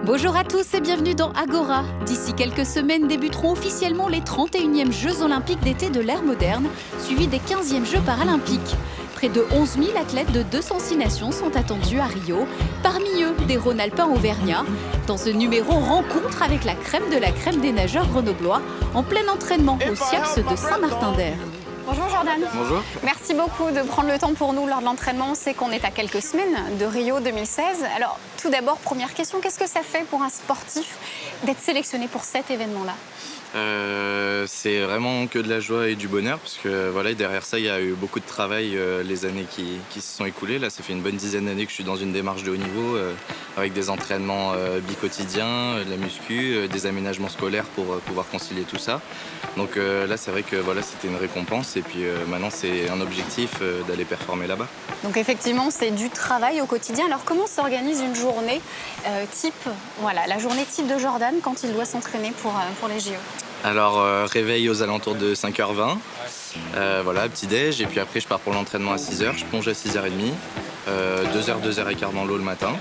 Bonjour à tous et bienvenue dans Agora. D'ici quelques semaines débuteront officiellement les 31e Jeux Olympiques d'été de l'ère moderne, suivis des 15e Jeux Paralympiques. Près de 11 000 athlètes de 206 nations sont attendus à Rio, parmi eux des Rhône-Alpins auvergnats. Dans ce numéro, rencontre avec la crème des nageurs grenoblois en plein entraînement au SIAPS de Saint-Martin-d'Air. Bonjour Jordan. Bonjour. Merci beaucoup de prendre le temps pour nous lors de l'entraînement. On sait qu'on est à quelques semaines de Rio 2016. Alors tout d'abord, première question, qu'est-ce que ça fait pour un sportif d'être sélectionné pour cet événement-là ? C'est vraiment que de la joie et du bonheur parce que voilà, derrière ça il y a eu beaucoup de travail les années qui se sont écoulées. Là ça fait une bonne dizaine d'années que je suis dans une démarche de haut niveau avec des entraînements bi-quotidiens, de la muscu, des aménagements scolaires pour pouvoir concilier tout ça. Donc là c'est vrai que voilà, c'était une récompense et puis maintenant c'est un objectif d'aller performer là-bas. Donc effectivement c'est du travail au quotidien. Alors comment s'organise une journée type, voilà, la journée type de Jordan quand il doit s'entraîner pour les JO ? Alors réveil aux alentours de 5h20, voilà, petit-déj, et puis après je pars pour l'entraînement à 6h, je plonge à 6h30, 2h, 2h15 dans l'eau le matin.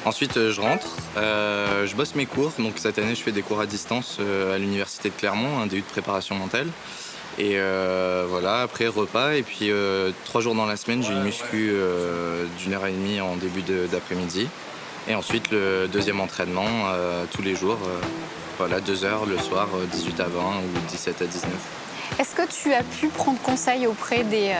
Ensuite je rentre, je bosse mes cours, donc cette année je fais des cours à distance à l'université de Clermont, un DU de préparation mentale. Et voilà, après repas, et puis 3 jours dans la semaine j'ai une muscu d'1h30 en début d'après-midi. Et ensuite le deuxième entraînement tous les jours. Voilà, 2 heures le soir, 18 à 20 ou 17 à 19. Est-ce que tu as pu prendre conseil auprès des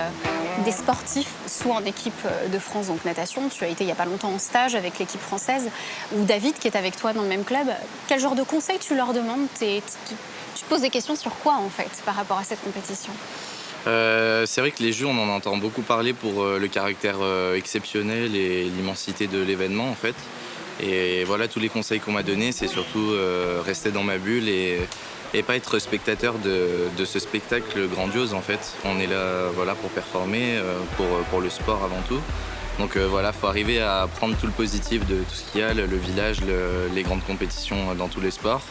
sportifs, soit en équipe de France, donc natation, tu as été il n'y a pas longtemps en stage avec l'équipe française, ou David qui est avec toi dans le même club, quel genre de conseils tu leur demandes ? Tu te poses des questions sur quoi en fait par rapport à cette compétition ? C'est vrai que les Jeux, on en entend beaucoup parler pour le caractère exceptionnel et l'immensité de l'événement en fait. Et voilà, tous les conseils qu'on m'a donnés, c'est surtout rester dans ma bulle et pas être spectateur de ce spectacle grandiose en fait. On est là voilà, pour performer, pour le sport avant tout. Donc voilà, il faut arriver à prendre tout le positif de tout ce qu'il y a, le village, les grandes compétitions dans tous les sports.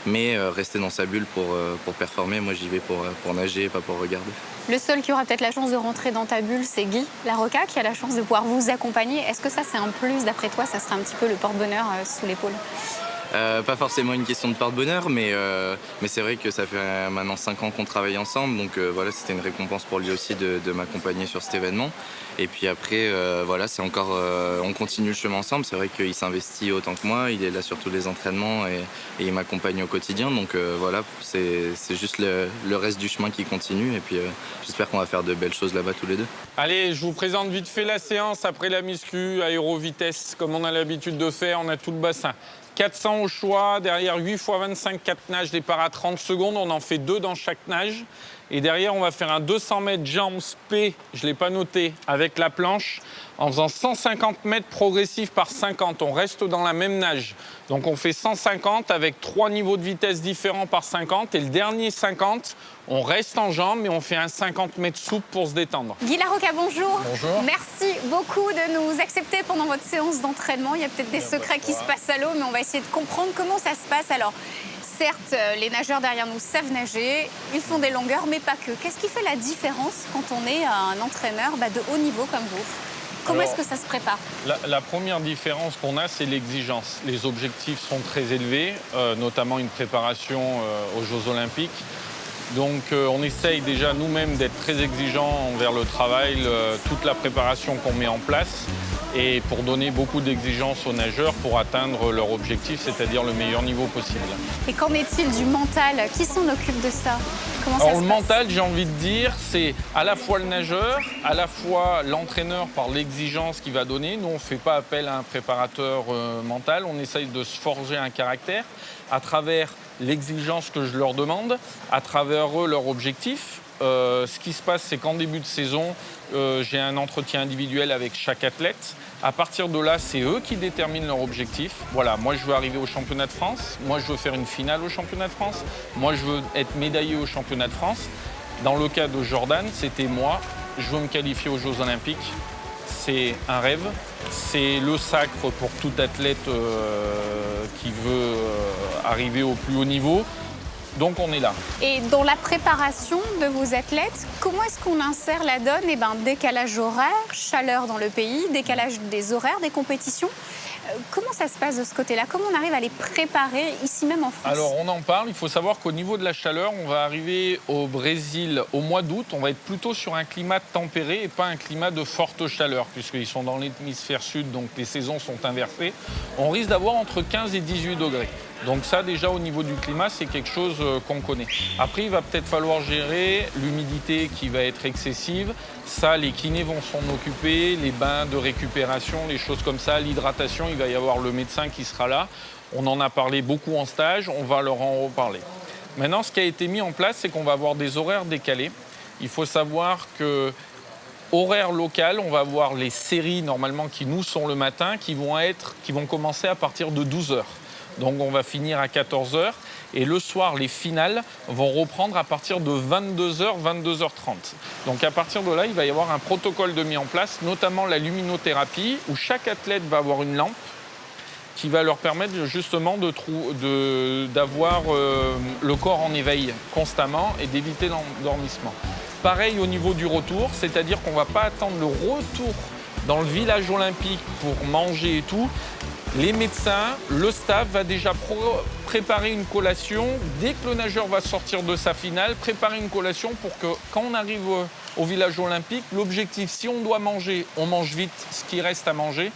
Mais rester dans sa bulle pour performer. Moi, j'y vais pour nager et pas pour regarder. Le seul qui aura peut-être la chance de rentrer dans ta bulle, c'est Guy Larocca, qui a la chance de pouvoir vous accompagner. Est-ce que ça, c'est un plus, d'après toi ? Ça sera un petit peu le porte-bonheur sous l'épaule ? Pas forcément une question de porte-bonheur, mais c'est vrai que ça fait maintenant 5 ans qu'on travaille ensemble. Donc voilà, c'était une récompense pour lui aussi de m'accompagner sur cet événement. Et puis après, voilà, c'est encore, on continue le chemin ensemble. C'est vrai qu'il s'investit autant que moi, il est là sur tous les entraînements et il m'accompagne au quotidien. Donc voilà, c'est juste le reste du chemin qui continue. Et puis j'espère qu'on va faire de belles choses là-bas tous les deux. Allez, je vous présente vite fait la séance après la muscu, aéro-vitesse, comme on a l'habitude de faire, on a tout le bassin. 400 au choix, derrière 8 x 25, 4 nages, départ à 30 secondes, on en fait 2 dans chaque nage. Et derrière, on va faire un 200 mètres jambes spé, je ne l'ai pas noté, avec la planche, en faisant 150 mètres progressifs par 50. On reste dans la même nage. Donc on fait 150 avec 3 niveaux de vitesse différents par 50. Et le dernier 50, on reste en jambes, mais on fait un 50 mètres souple pour se détendre. Guy Larocca, bonjour. Bonjour. Merci beaucoup de nous accepter pendant votre séance d'entraînement. Il y a peut-être des secrets qui se passent à l'eau, mais on va essayer de comprendre comment ça se passe. Alors, certes, les nageurs derrière nous savent nager, ils font des longueurs, mais pas que. Qu'est-ce qui fait la différence quand on est un entraîneur de haut niveau comme vous ? Comment est-ce que ça se prépare ? La première différence qu'on a, c'est l'exigence. Les objectifs sont très élevés, notamment une préparation aux Jeux Olympiques. Donc on essaye déjà nous-mêmes d'être très exigeants envers le travail, toute la préparation qu'on met en place et pour donner beaucoup d'exigences aux nageurs pour atteindre leur objectif, c'est-à-dire le meilleur niveau possible. Et qu'en est-il du mental ? Qui s'en occupe de ça ? Comment ça se passe ? Le mental, j'ai envie de dire, c'est à la fois le nageur, à la fois l'entraîneur par l'exigence qu'il va donner. Nous, on ne fait pas appel à un préparateur mental, on essaye de se forger un caractère à travers l'exigence que je leur demande, à travers eux, leur objectif. Ce qui se passe, c'est qu'en début de saison, j'ai un entretien individuel avec chaque athlète. À partir de là, c'est eux qui déterminent leur objectif. Voilà, moi, je veux arriver au championnat de France. Moi, je veux faire une finale au championnat de France. Moi, je veux être médaillé au championnat de France. Dans le cas de Jordan, c'était moi. Je veux me qualifier aux Jeux Olympiques. C'est un rêve. C'est le sacre pour tout athlète qui veut arriver au plus haut niveau. Donc on est là. Et dans la préparation de vos athlètes, comment est-ce qu'on insère la donne? Décalage horaire, chaleur dans le pays, décalage des horaires, des compétitions. Comment ça se passe de ce côté-là? Comment on arrive à les préparer ici même en France? Alors on en parle, il faut savoir qu'au niveau de la chaleur, on va arriver au Brésil au mois d'août, on va être plutôt sur un climat tempéré et pas un climat de forte chaleur, puisqu'ils sont dans l'hémisphère sud, donc les saisons sont inversées. On risque d'avoir entre 15 et 18 degrés. Donc ça, déjà, au niveau du climat, c'est quelque chose qu'on connaît. Après, il va peut-être falloir gérer l'humidité qui va être excessive. Ça, les kinés vont s'en occuper, les bains de récupération, les choses comme ça, l'hydratation, il va y avoir le médecin qui sera là. On en a parlé beaucoup en stage, on va leur en reparler. Maintenant, ce qui a été mis en place, c'est qu'on va avoir des horaires décalés. Il faut savoir que horaire local, on va avoir les séries, normalement, qui nous sont le matin, qui vont commencer à partir de 12h. Donc on va finir à 14h et le soir, les finales vont reprendre à partir de 22h, 22h30. Donc à partir de là, il va y avoir un protocole de mis en place, notamment la luminothérapie, où chaque athlète va avoir une lampe qui va leur permettre justement d'avoir le corps en éveil constamment et d'éviter l'endormissement. Pareil au niveau du retour, c'est-à-dire qu'on ne va pas attendre le retour dans le village olympique pour manger et tout. Les médecins, le staff va déjà préparer une collation. Dès que le nageur va sortir de sa finale, préparer une collation pour que quand on arrive au village olympique, l'objectif, si on doit manger, on mange vite ce qui reste à manger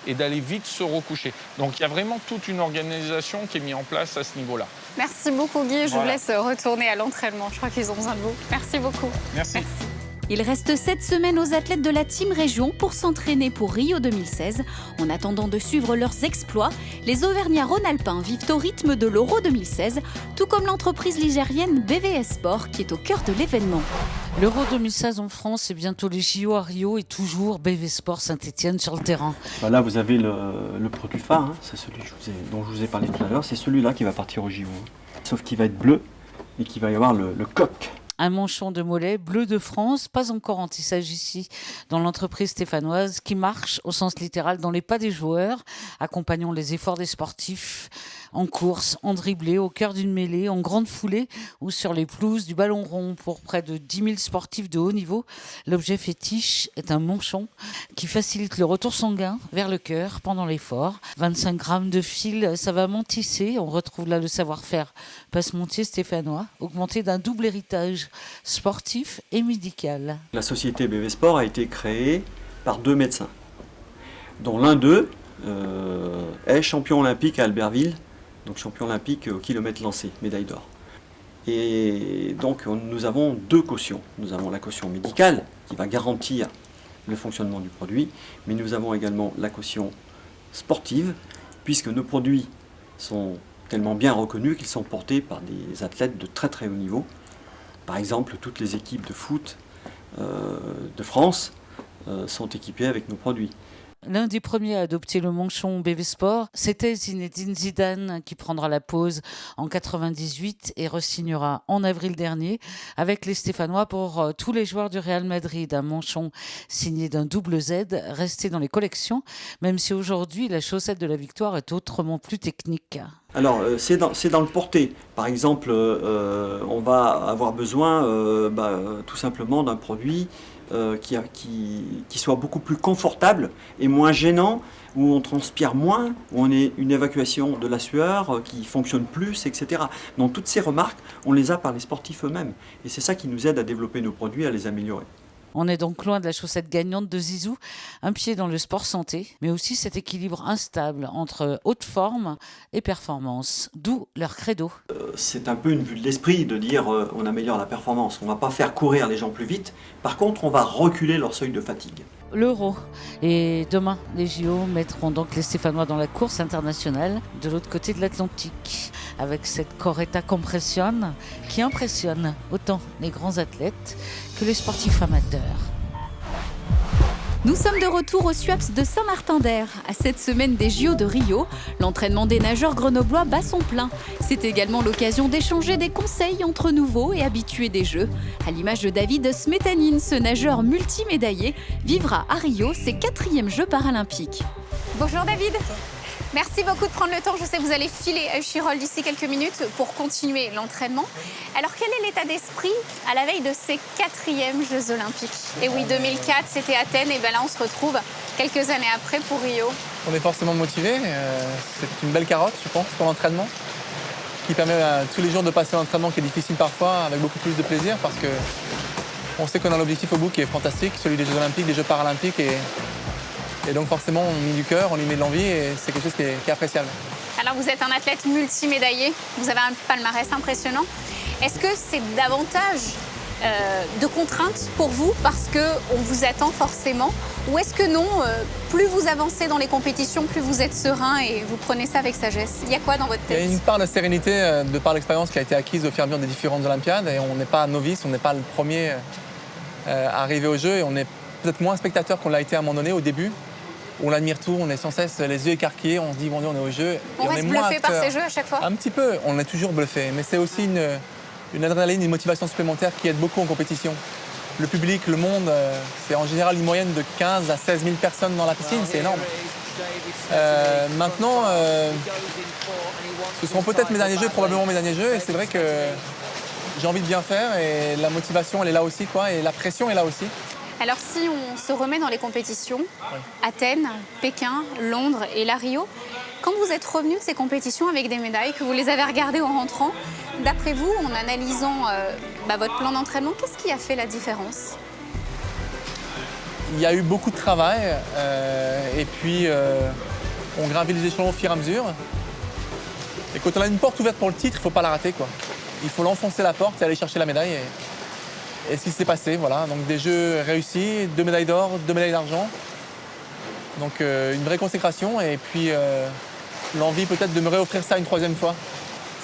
et d'aller vite se recoucher. Donc il y a vraiment toute une organisation qui est mise en place à ce niveau-là. Merci beaucoup Guy, je vous laisse retourner à l'entraînement. Je crois qu'ils ont besoin de vous. Merci beaucoup. Merci. Il reste 7 semaines aux athlètes de la Team Région pour s'entraîner pour Rio 2016. En attendant de suivre leurs exploits, les Auvergnats Rhône-Alpins vivent au rythme de l'Euro 2016, tout comme l'entreprise ligérienne BVS Sport qui est au cœur de l'événement. L'Euro 2016 en France, c'est bientôt les JO à Rio et toujours BV Sport Saint-Étienne sur le terrain. Là, vous avez le produit phare, c'est celui dont je vous ai parlé tout à l'heure. C'est celui-là qui va partir au JO. Sauf qu'il va être bleu et qu'il va y avoir le coq. Un manchon de mollet bleu de France, pas encore en tissage ici, dans l'entreprise stéphanoise qui marche au sens littéral dans les pas des joueurs, accompagnant les efforts des sportifs en course, en dribblé, au cœur d'une mêlée, en grande foulée ou sur les pelouses du ballon rond. Pour près de 10 000 sportifs de haut niveau, l'objet fétiche est un manchon qui facilite le retour sanguin vers le cœur pendant l'effort. 25 grammes de fil savamment tissé, on retrouve là le savoir-faire passemontier stéphanois, augmenté d'un double héritage sportif et médical. La société BV Sport a été créée par 2 médecins, dont l'un d'eux est champion olympique à Albertville, donc champion olympique au kilomètre lancé, médaille d'or. Et donc nous avons 2 cautions. Nous avons la caution médicale qui va garantir le fonctionnement du produit, mais nous avons également la caution sportive, puisque nos produits sont tellement bien reconnus qu'ils sont portés par des athlètes de très très haut niveau. Par exemple, toutes les équipes de foot de France sont équipées avec nos produits. L'un des premiers à adopter le manchon BV Sport, c'était Zinedine Zidane qui prendra la pause en 98 et re-signera en avril dernier avec les Stéphanois pour tous les joueurs du Real Madrid. Un manchon signé d'un double Z resté dans les collections, même si aujourd'hui la chaussette de la victoire est autrement plus technique. Alors, c'est dans le porté. Par exemple, on va avoir besoin tout simplement d'un produit qui soit beaucoup plus confortable et moins gênant, où on transpire moins, où on a une évacuation de la sueur qui fonctionne plus, etc. Donc toutes ces remarques, on les a par les sportifs eux-mêmes. Et c'est ça qui nous aide à développer nos produits, à les améliorer. On est donc loin de la chaussette gagnante de Zizou, un pied dans le sport santé, mais aussi cet équilibre instable entre haute forme et performance, d'où leur credo. C'est un peu une vue de l'esprit de dire on améliore la performance. On ne va pas faire courir les gens plus vite, par contre on va reculer leur seuil de fatigue. L'Euro. Et demain, les JO mettront donc les Stéphanois dans la course internationale de l'autre côté de l'Atlantique, avec cette Coretta Compression qui impressionne autant les grands athlètes que les sportifs amateurs. Nous sommes de retour au SUAPS de Saint-Martin-d'Air. À 7 semaines des JO de Rio, l'entraînement des nageurs grenoblois bat son plein. C'est également l'occasion d'échanger des conseils entre nouveaux et habitués des Jeux. À l'image de David Smetanine, ce nageur multimédaillé vivra à Rio ses 4e Jeux paralympiques. Bonjour David. Merci beaucoup de prendre le temps. Je sais que vous allez filer à Échirolles d'ici quelques minutes pour continuer l'entraînement. Alors, quel est l'état d'esprit à la veille de ces 4e Jeux Olympiques? Et oui, 2004, c'était Athènes. Et bien là, on se retrouve quelques années après pour Rio. On est forcément motivé. C'est une belle carotte, je pense, pour l'entraînement, qui permet tous les jours de passer l'entraînement qui est difficile parfois avec beaucoup plus de plaisir parce que on sait qu'on a l'objectif au bout qui est fantastique, celui des Jeux Olympiques, des Jeux Paralympiques. Et donc forcément, on y met du cœur, on y met de l'envie et c'est quelque chose qui est appréciable. Alors vous êtes un athlète multimédaillé, vous avez un palmarès impressionnant. Est-ce que c'est davantage de contraintes pour vous parce qu'on vous attend forcément? Ou est-ce que non, plus vous avancez dans les compétitions, plus vous êtes serein et vous prenez ça avec sagesse? Il y a quoi dans votre tête? Il y a une part de sérénité de par l'expérience qui a été acquise au fur et à mesure des différentes Olympiades et on n'est pas novice, on n'est pas le premier à arriver au jeu et on est peut-être moins spectateur qu'on l'a été à un moment donné au début. On admire tout, on est sans cesse les yeux écarquillés, on se dit bon Dieu, on est au jeu. On reste bluffé par ces jeux à chaque fois? Un petit peu, on est toujours bluffé, mais c'est aussi une adrénaline, une motivation supplémentaire qui aide beaucoup en compétition. Le public, le monde, c'est en général une moyenne de 15 à 16 000 personnes dans la piscine, c'est énorme. Maintenant, ce seront peut-être mes derniers jeux, probablement mes derniers jeux, et c'est vrai que j'ai envie de bien faire et la motivation elle est là aussi, quoi, et la pression est là aussi. Alors si on se remet dans les compétitions, Athènes, Pékin, Londres et la Rio, quand vous êtes revenu de ces compétitions avec des médailles, que vous les avez regardées en rentrant, d'après vous, en analysant votre plan d'entraînement, qu'est-ce qui a fait la différence? Il y a eu beaucoup de travail et puis on gravit les échelons au fur et à mesure. Et quand on a une porte ouverte pour le titre, il ne faut pas la rater, quoi. Il faut l'enfoncer la porte et aller chercher la médaille. Et ce qui s'est passé, voilà. Donc des jeux réussis, 2 médailles d'or, 2 médailles d'argent. Donc une vraie consécration et puis l'envie peut-être de me réoffrir ça une 3e fois.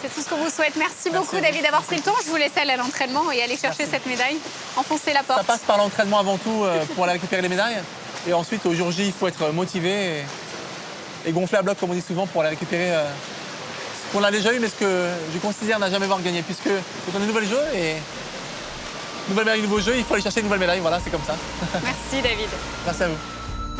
C'est tout ce qu'on vous souhaite. Merci beaucoup David d'avoir pris le temps. Je vous laisse aller à l'entraînement et aller chercher cette médaille. Enfoncer la porte. Ça passe par l'entraînement avant tout pour aller récupérer les médailles. Et ensuite au jour J, il faut être motivé et gonfler à bloc comme on dit souvent pour aller récupérer ce qu'on a déjà eu mais ce que je considère n'a jamais voir gagner puisque quand on a un nouvel jeu et nouvelle médaille, nouveau jeu, il faut aller chercher une nouvelle médaille. Voilà, c'est comme ça. Merci David. Merci à vous.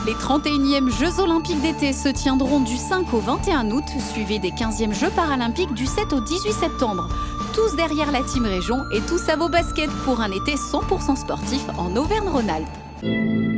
Les 31e Jeux Olympiques d'été se tiendront du 5 au 21 août, suivis des 15e Jeux Paralympiques du 7 au 18 septembre. Tous derrière la team région et tous à vos baskets pour un été 100% sportif en Auvergne-Rhône-Alpes.